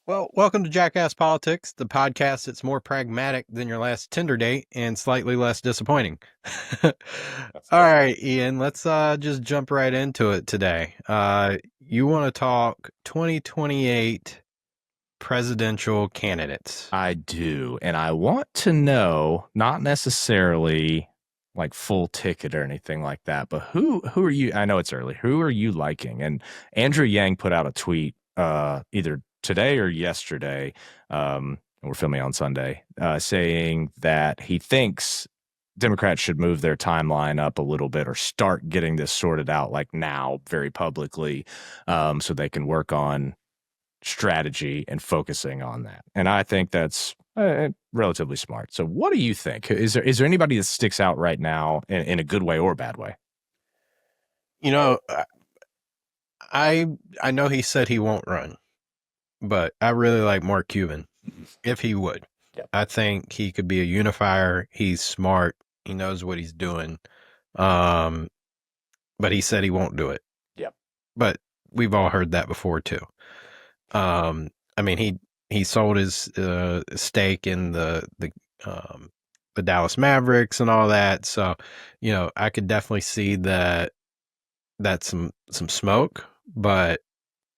Well, welcome to Jackass Politics, the podcast that's more pragmatic than your last Tinder date and slightly less disappointing. All That's good. right, Ian, let's just jump right into it today. You want to talk 2028 presidential candidates. I do. And I want to know, not necessarily like full ticket or anything like that, but who are you? I know it's early. Who are you liking? And Andrew Yang put out a tweet either today or yesterday. We're filming on Sunday, saying that he thinks Democrats should move their timeline up a little bit or start getting this sorted out like now very publicly, so they can work on strategy and focusing on that. And I think that's relatively smart. So what do you think? Is there anybody that sticks out right now in a good way or a bad way? You know, I I know he said he won't run, but I really like Mark Cuban if he would. Yep. I think he could be a unifier. He's smart. He knows what he's doing. Um, but he said he won't do it. Yep. But we've all heard that before too. I mean, he sold his stake in the Dallas Mavericks and all that. So, I could definitely see that's some smoke. But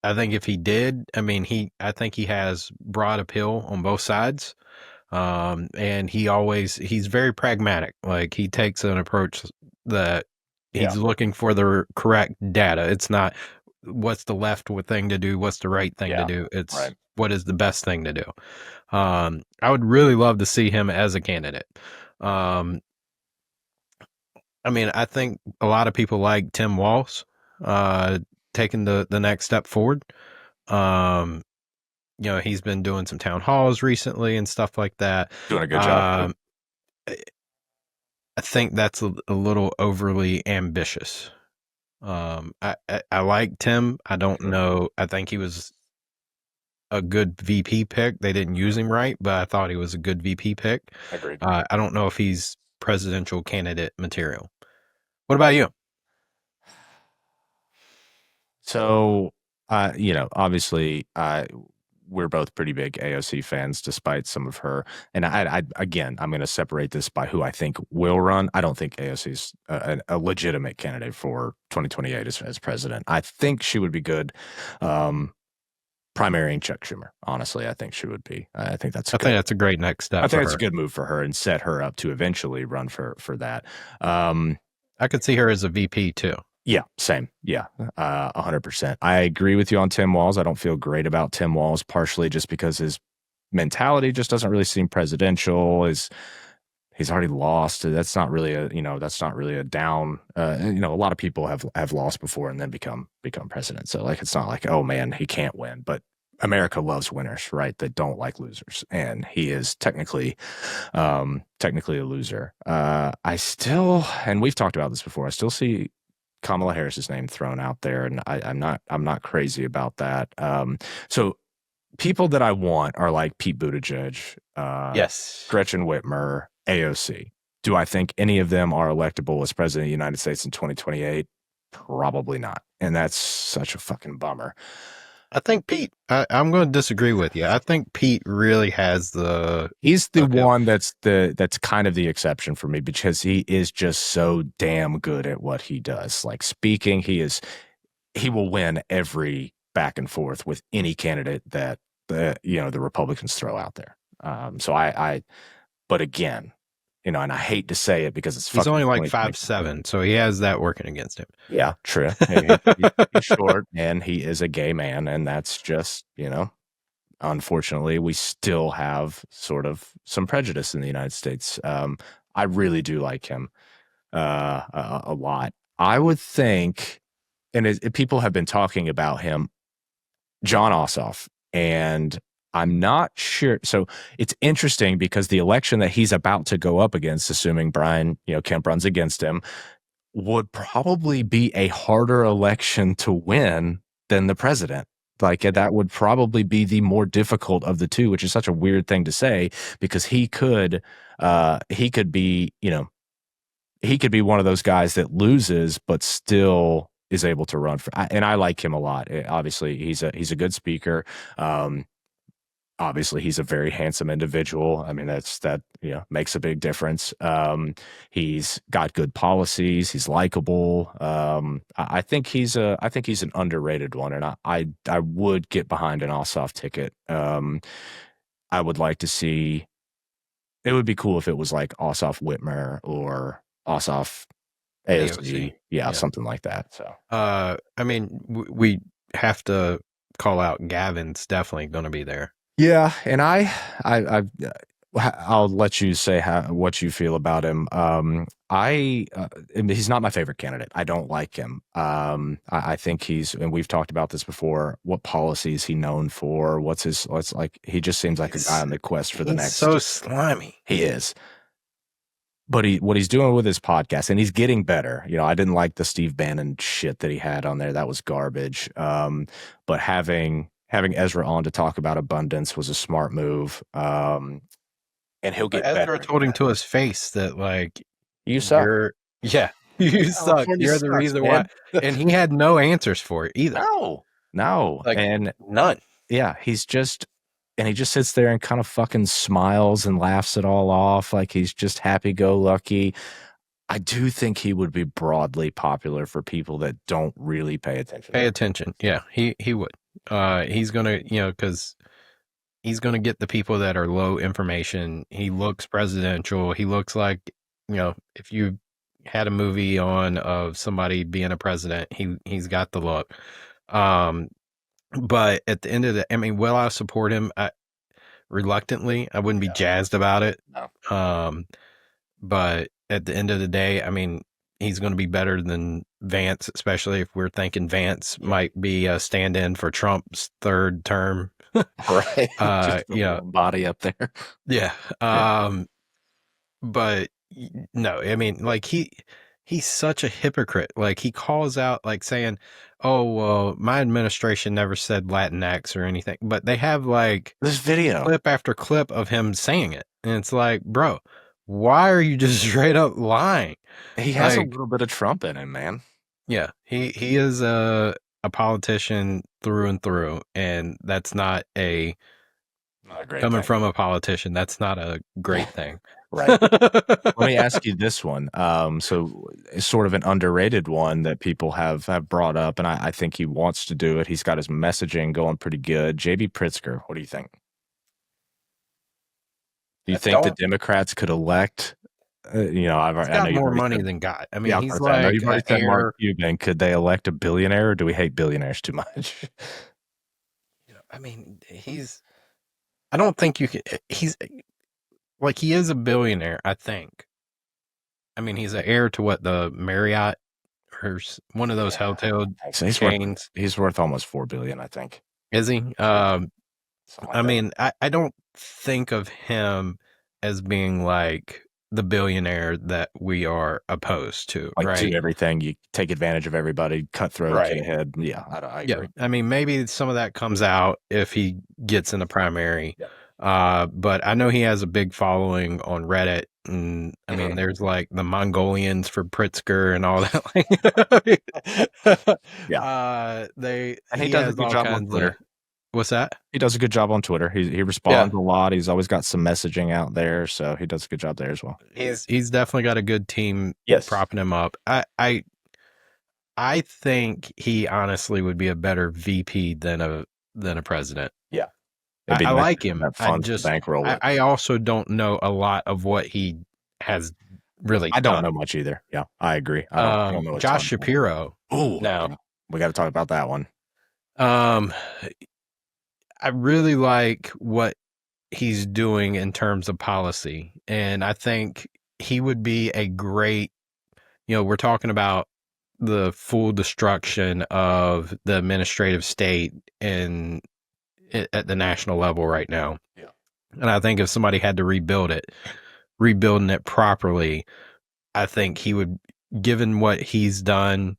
I think if he did, I think he has broad appeal on both sides. And he's very pragmatic. Like he takes an approach that he's looking for the correct data. It's not what's the left thing to do, what's the right thing to do. It's what is the best thing to do. I would really love to see him as a candidate. I think a lot of people like Tim Walz, taking the next step forward. He's been doing some town halls recently and stuff like that. Doing a good job. I think that's a little overly ambitious. I like Tim. I don't know. I think he was a good VP pick. They didn't use him right, but I thought he was a good VP pick. Agreed. I don't know if he's presidential candidate material. What about you? So, obviously, we're both pretty big AOC fans, despite some of her. And again, I'm going to separate this by who I think will run. I don't think AOC is a legitimate candidate for 2028 as president. I think she would be good. Primarying Chuck Schumer. Honestly, I think she would be. I think that's a great next step. I think it's a good move for her and set her up to eventually run for that. I could see her as a VP too. Yeah, same. Yeah, 100%. I agree with you on Tim Walz. I don't feel great about Tim Walz, partially just because his mentality just doesn't really seem presidential. He's already lost. That's not really a down. A lot of people have lost before and then become president. So like, it's not like, oh man, he can't win. But America loves winners, right? That don't like losers, and he is technically a loser. And we've talked about this before. I still see Kamala Harris's name thrown out there, and I'm not crazy about that. So people that I want are like Pete Buttigieg, yes, Gretchen Whitmer, AOC. Do I think any of them are electable as president of the United States in 2028? Probably not, and that's such a fucking bummer. I think Pete, I'm going to disagree with you. I think Pete really has he's the one that's kind of the exception for me, because he is just so damn good at what he does. Like speaking, he will win every back and forth with any candidate that the Republicans throw out there. But again, and I hate to say it because he's only like 5'7", so he has that working against him. Yeah, true. He's short and he is a gay man, and that's just, unfortunately, we still have sort of some prejudice in the United States. I really do like him a lot. I would think, and people have been talking about him, Jon Ossof, and I'm not sure. So it's interesting because the election that he's about to go up against, assuming Brian, Kemp runs against him, would probably be a harder election to win than the president. Like that would probably be the more difficult of the two, which is such a weird thing to say, because he could be one of those guys that loses, but still is able to run for, and I like him a lot. Obviously he's a good speaker. Obviously, he's a very handsome individual. I mean, that makes a big difference. He's got good policies. He's likable. I think I think he's an underrated one, and I would get behind an Ossoff ticket. I would like to see. It would be cool if it was like Ossoff Whitmer or Ossoff AOC. AOC, yeah, Yeah. something like that. So, I mean, we have to call out Gavin's definitely going to be there. yeah, and I'll let you say what you feel about him. He's not my favorite candidate. I don't like him. I think and we've talked about this before. What policy is he known for? What's like? He just seems like a guy on the quest for the He's next. so slimy. He is. But what he's doing with his podcast, and he's getting better. I didn't like the Steve Bannon shit that he had on there. That was garbage. But having Ezra on to talk about abundance was a smart move. And he'll get better. Ezra told him to his face that like you suck. Yeah, you suck. California You're the sucks, reason man. why. And he had no answers for it either. No, like and none. Yeah, he just sits there and kind of fucking smiles and laughs it all off like he's just happy-go-lucky. I do think he would be broadly popular for people that don't really pay attention. Yeah, he would. He's gonna, because he's gonna get the people that are low information. He looks presidential. He looks like, if you had a movie on of somebody being a president, he's got the look. But at the end of the, I mean, will I support him? Reluctantly, I wouldn't be jazzed about it. No. But at the end of the day, I mean, he's going to be better than Vance, especially if we're thinking Vance might be a stand-in for Trump's third term. Right. Body up there. Yeah. But no, I mean, like he's such a hypocrite. Like he calls out like saying, "Oh, well, my administration never said Latinx or anything," but they have like this video clip after clip of him saying it, and it's like, bro, why are you just straight up lying? He has a little bit of Trump in him, man. Yeah, he is a politician through and through, and that's not a great coming thing. From a politician. That's not a great thing. Right. Let me ask you this one. So it's sort of an underrated one that people have brought up, and I think he wants to do it. He's got his messaging going pretty good. JB Pritzker, what do you think? Do you think the Democrats could elect? I've got more money than God. I mean, he's like you've already said Mark Cuban. Could they elect a billionaire, or do we hate billionaires too much? I mean, I don't think you can. He's like he is a billionaire. I think. I mean, he's an heir to what, the Marriott or one of those hotel chains. He's worth almost $4 billion, I think. Is he? I mean, I don't think of him as being like the billionaire that we are opposed to, like, right? Do everything, you take advantage of everybody, cutthroat, get ahead. Yeah, I agree. I mean, maybe some of that comes out if he gets in the primary. But I know he has a big following on Reddit, and I mean, there's like the Mongolians for Pritzker and all that. He does a good job on Twitter. What's that? He does a good job on Twitter. He responds a lot. He's always got some messaging out there, so he does a good job there as well. He's definitely got a good team propping him up. I think he honestly would be a better VP than a president. Yeah. I like him. I also don't know a lot of what he has really done. I don't know much either. Yeah, I agree. I don't know Josh Shapiro. Oh, no. We got to talk about that one. I really like what he's doing in terms of policy, and I think he would be a great, we're talking about the full destruction of the administrative state at the national level right now. Yeah. And I think if somebody had to rebuilding it properly, I think he would, given what he's done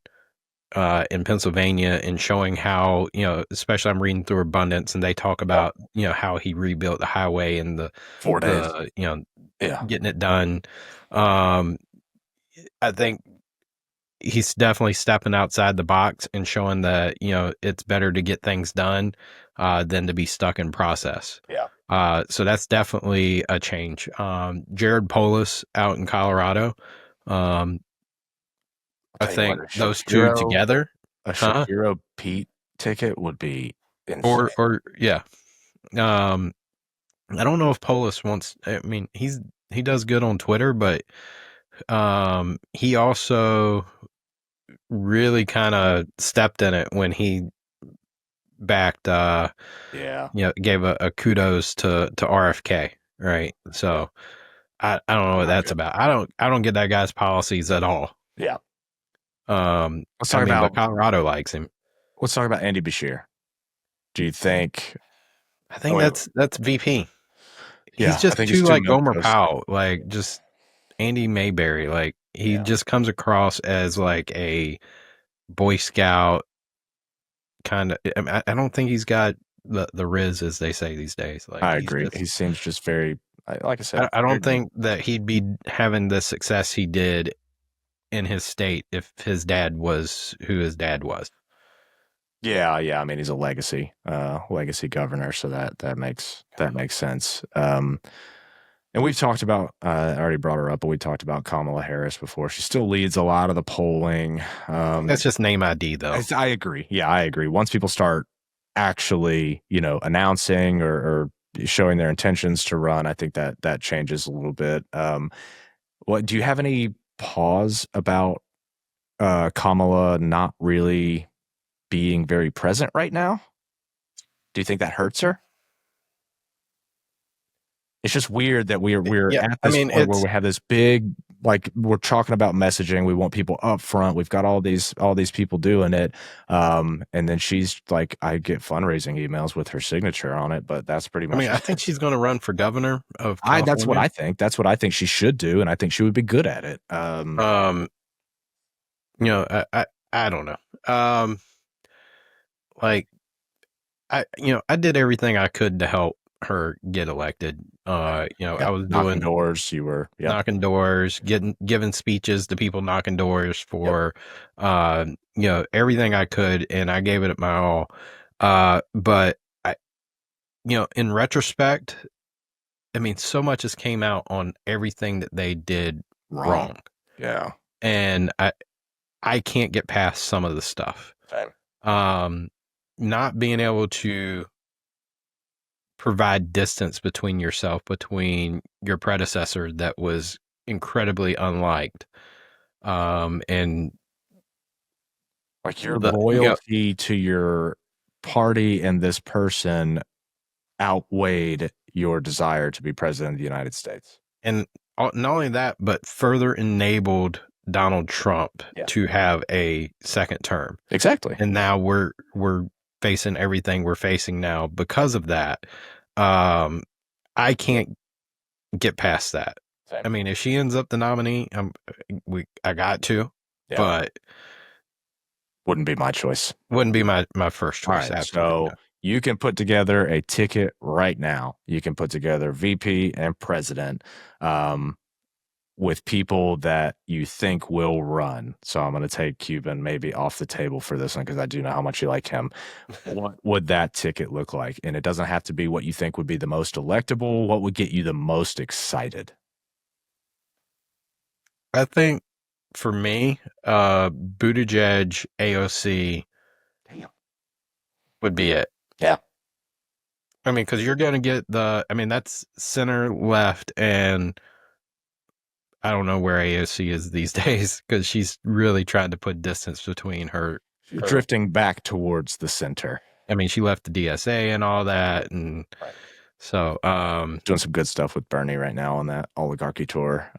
in Pennsylvania and showing how, especially I'm reading through Abundance, and they talk about, how he rebuilt the highway and the 4 days, getting it done. I think he's definitely stepping outside the box and showing that, it's better to get things done than to be stuck in process. Yeah. So that's definitely a change. Jared Polis out in Colorado. I I'll tell you what, think those two together, a huh? Shapiro Pete ticket would be insane. Or yeah. I don't know if Polis wants. I mean, he does good on Twitter, but he also really kind of stepped in it when he backed Yeah. gave a kudos to RFK, right? So I don't know what Not that's good. about. I don't get that guy's policies at all. Yeah. Let's I talk mean, but about Colorado likes him. Andy Bashir. Do you think? I Oh think wait, that's VP. He's yeah, I just think he's too too like milk Gomer toast. Powell, like just Andy Mayberry. Like he Yeah. just comes across as like a Boy Scout kind of. I don't think he's got the riz as they say these days. Like I he's agree. He just. seems just very, like I said, I very don't neat. think that he'd be having the success he did in his state if his dad was who his dad was. Yeah, yeah. I mean, he's a legacy governor, so that makes sense. And we've talked about, I already brought her up, but we talked about Kamala Harris before. She still leads a lot of the polling. That's just name ID though. I agree. Yeah, I agree. Once people start actually, announcing or showing their intentions to run, I think that changes a little bit. What do you have any pause about Kamala not really being very present right now? Do you think that hurts her? It's just weird that we're Yeah, at I this mean point where it's. we have this big, like, we're talking about messaging. We want people up front. We've got all these people doing it, and then she's like, I get fundraising emails with her signature on it, but that's pretty I much mean, I it. think she's going to run for governor of That's what California. I think. That's what I think she should do, and I think she would be good at it. I don't know. Like I did everything I could to help her get elected. I Yeah, was knocking doing doors. You were, yeah, knocking doors, giving speeches to people knocking doors yep, for, everything I could, and I gave it my all. But I, in retrospect, I mean, so much has came out on everything that they did wrong. wrong, Yeah, and I can't get past some of the stuff. same. Not being able to provide distance between your predecessor that was incredibly unliked, and Like your the loyalty to your party and this person outweighed your desire to be president of the United States. and not only that, but further enabled Donald Trump Yeah. to have a second term. Exactly. And now we're facing everything we're facing now because of that. I can't get past that. Same. I mean, if she ends up the nominee, I got to, Yeah. but Wouldn't be my choice. wouldn't be my first All choice. right. Absolutely So you can put together a ticket right now. You can put together VP and president with people that you think will run. So I'm going to take Cuban maybe off the table for this one because I do know how much you like him. What would that ticket look like? And it doesn't have to be what you think would be the most electable. What would get you the most excited? I think for me, Buttigieg AOC Damn. would be it. Yeah. I mean, because you're going to get that's center left, and I don't know where AOC is these days because she's really trying to put distance between her. Drifting back towards the center. I mean, she left the DSA and all that, and Right. so Doing some good stuff with Bernie right now on that oligarchy tour.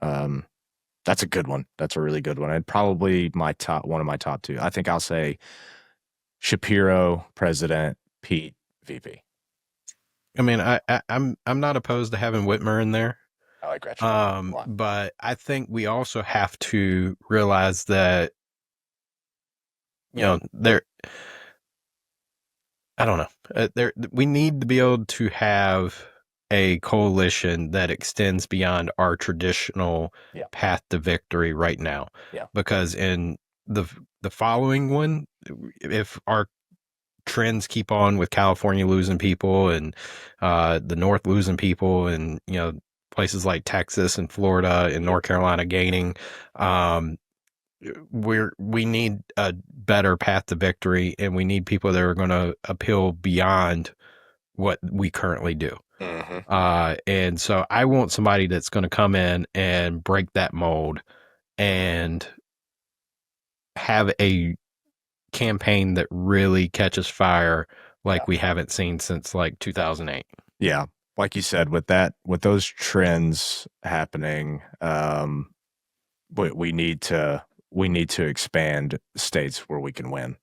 That's a good one. That's a really good one. And probably one of my top two. I think I'll say Shapiro, president, Pete, VP. I mean, I'm not opposed to having Whitmer in there. I like Gretchen. But I think we also have to realize that there. I don't know. We need to be able to have a coalition that extends beyond our traditional path to victory right now. Yeah. Because in the the following one, if our trends keep on with California losing people and the North losing people, and places like Texas and Florida and North Carolina gaining, we need a better path to victory, and we need people that are going to appeal beyond what we currently do. Mm-hmm. And so I want somebody that's going to come in and break that mold and have a campaign that really catches fire like we haven't seen since like 2008. Yeah. Like you said, with those trends happening, we need to expand states where we can win.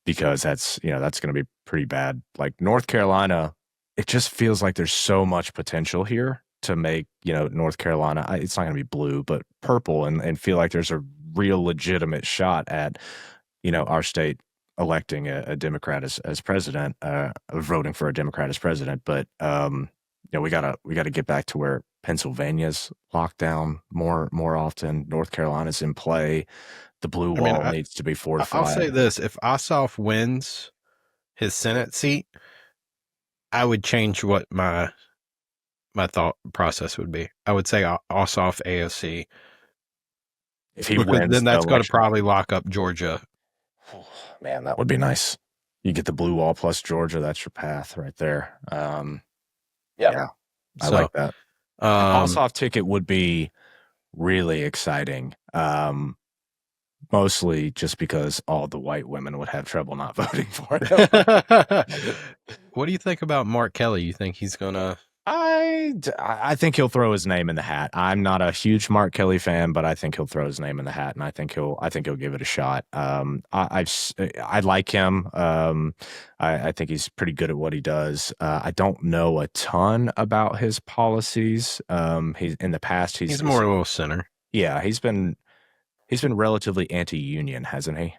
Because that's going to be pretty bad. Like North Carolina, it just feels like there's so much potential here to make, North Carolina, it's not going to be blue, but purple, and feel like there's a real legitimate shot at, our state electing a Democrat as president, voting for a Democrat as president. But, we gotta get back to where Pennsylvania's locked down more often. North Carolina's in play. The blue wall needs to be fortified. I'll say this: if Ossoff wins his Senate seat, I would change what my thought process would be. I would say Ossoff AOC. If he wins, then that's going to probably lock up Georgia. Oh, man, that would be nice. You get the blue wall plus Georgia. That's your path right there. Yeah, I like that. Ossoff ticket would be really exciting. Mostly just because all the white women would have trouble not voting for him. What do you think about Mark Kelly? You think he's gonna? I think he'll throw his name in the hat. I'm not a huge Mark Kelly fan, but I think he'll throw his name in the hat, and I think he'll give it a shot. I like him. I think he's pretty good at what he does. I don't know a ton about his policies. He's in the past he's more a little center. Yeah, he's been relatively anti-union, hasn't he?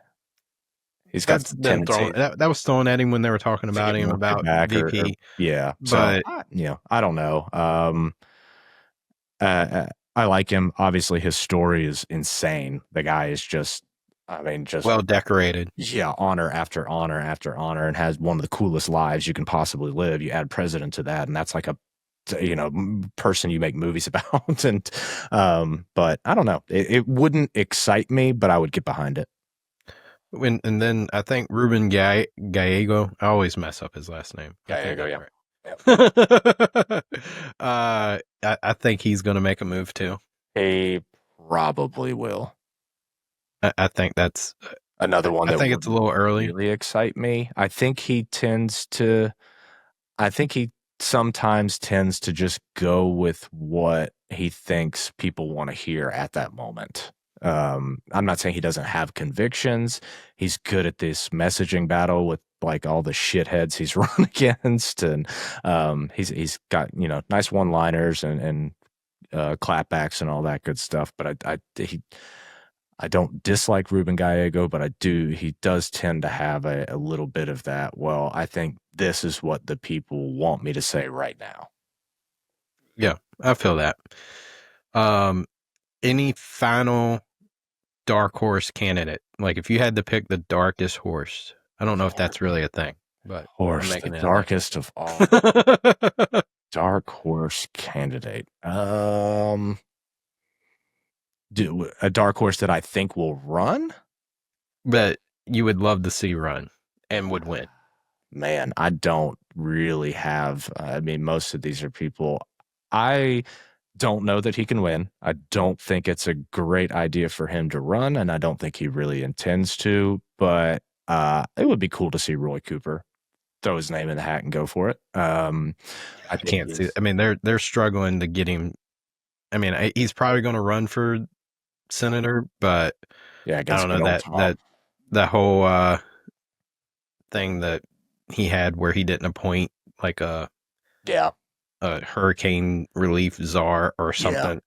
He's got that was thrown at him when they were talking about him about VP. Yeah, but I don't know. I like him. Obviously, his story is insane. The guy is just well decorated. Yeah, honor after honor after honor, and has one of the coolest lives you can possibly live. You add president to that, and that's like a person you make movies about. And but I don't know. It wouldn't excite me, but I would get behind it. And then I think Ruben Gallego. I always mess up his last name. Gallego, yeah. Right. I think he's going to make a move too. He probably will. I think that's another one. I think it's a little early. Really excite me. I think he sometimes tends to just go with what he thinks people want to hear at that moment. I'm not saying he doesn't have convictions. He's good at this messaging battle with like all the shitheads he's run against, and he's got nice one-liners and clapbacks and all that good stuff. But I don't dislike Ruben Gallego, but he does tend to have a little bit of that. Well, I think this is what the people want me to say right now. Yeah, I feel that. Any final dark horse candidate? Like if you had to pick the darkest horse, I don't know if that's really a thing, but horse, the darkest of all. Dark horse candidate. A dark horse that I think will run? But you would love to see run and would win. Man, I don't really have. Most of these are people. I don't know that he can win. I don't think it's a great idea for him to run, and I don't think he really intends to. But it would be cool to see Roy Cooper throw his name in the hat and go for it. I can't see. They're struggling to get him. He's probably going to run for senator, but yeah, I don't know that whole thing that he had where he didn't appoint like a hurricane relief czar or something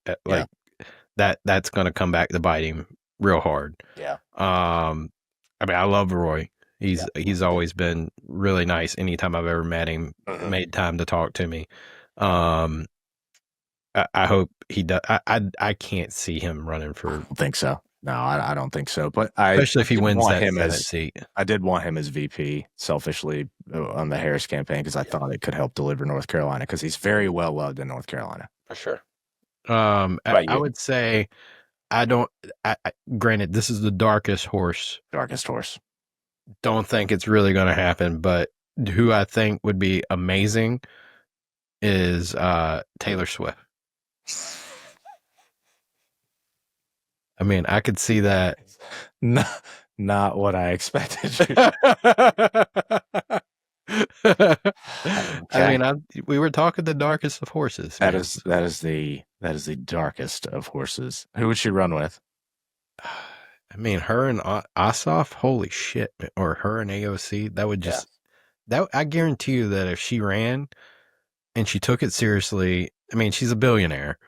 that's going to come back to bite him real hard. Yeah. I love Roy. He's always been really nice. Anytime I've ever met him, made time to talk to me. I hope he does. I can't see him running for. I don't think so. No, I don't think so. But especially if he did wins want that him Senate as seat. I did want him as VP selfishly on the Harris campaign because I thought it could help deliver North Carolina because he's very well loved in North Carolina. For sure. What about I you? would say I don't. Granted, this is the darkest horse. Darkest horse. Don't think it's really going to happen, but who I think would be amazing is Taylor Swift. I mean, I could see that. Not what I expected. I mean, we were talking the darkest of horses. That Man. is the darkest of horses. Who would she run with? I mean, her and Ossoff, holy shit, or her and AOC, that would just that. I guarantee you that if she ran and she took it seriously, I mean, she's a billionaire,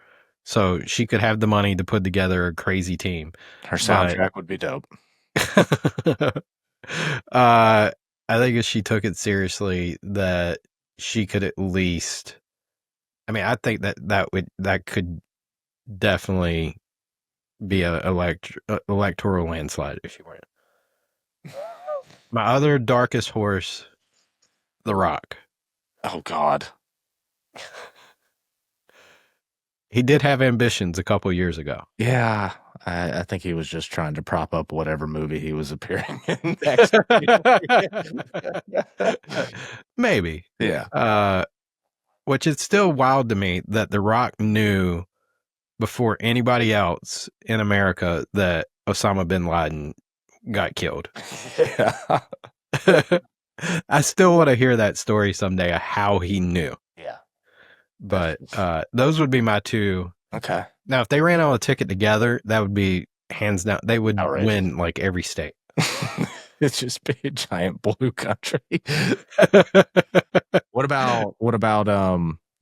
so she could have the money to put together a crazy team. Her soundtrack would be dope. I think if she took it seriously, that she could at least. I mean, I think that could definitely be a electoral landslide if she went. My other darkest horse, The Rock. Oh God. He did have ambitions a couple years ago. Yeah, I think he was just trying to prop up whatever movie he was appearing in next. Maybe. Yeah. Which is still wild to me that The Rock knew before anybody else in America that Osama bin Laden got killed. Yeah. I still want to hear that story someday of how he knew. Yeah. But those would be my two. Okay. Now, if they ran on a ticket together, that would be hands down. They would win like every state. It's just be a giant blue country. What about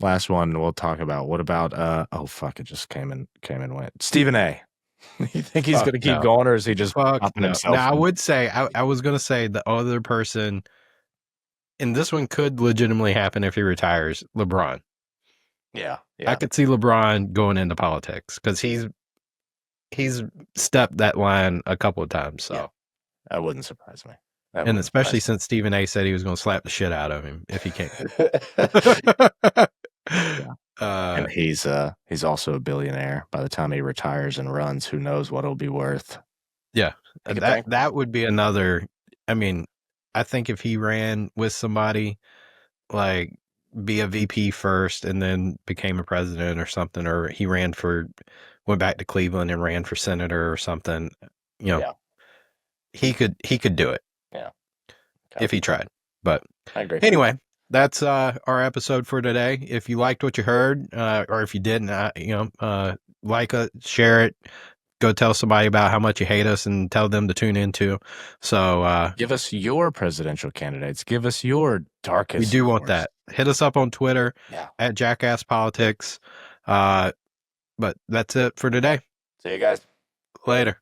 last one we'll talk about? What about oh fuck, it just came and went. Stephen A. You think he's gonna keep going, or is he just popping himself? Now I would say I was gonna say the other person, and this one could legitimately happen if he retires, LeBron. Yeah. I could see LeBron going into politics because he's stepped that line a couple of times. So that wouldn't surprise me. And especially since Stephen A. said he was going to slap the shit out of him if he can't. And he's also a billionaire. By the time he retires and runs, who knows what it'll be worth? Yeah, that would be another. I mean, I think if he ran with somebody, like be a VP first and then became a president or something, or he went back to Cleveland and ran for senator or something, he could do it. Yeah. Okay. If he tried. But I agree. Anyway, that's our episode for today. If you liked what you heard, or if you didn't, like it, share it, go tell somebody about how much you hate us and tell them to tune into. So give us your presidential candidates. Give us your darkest. We do want that. Hit us up on Twitter at Jackass Politics. But that's it for today. See you guys later.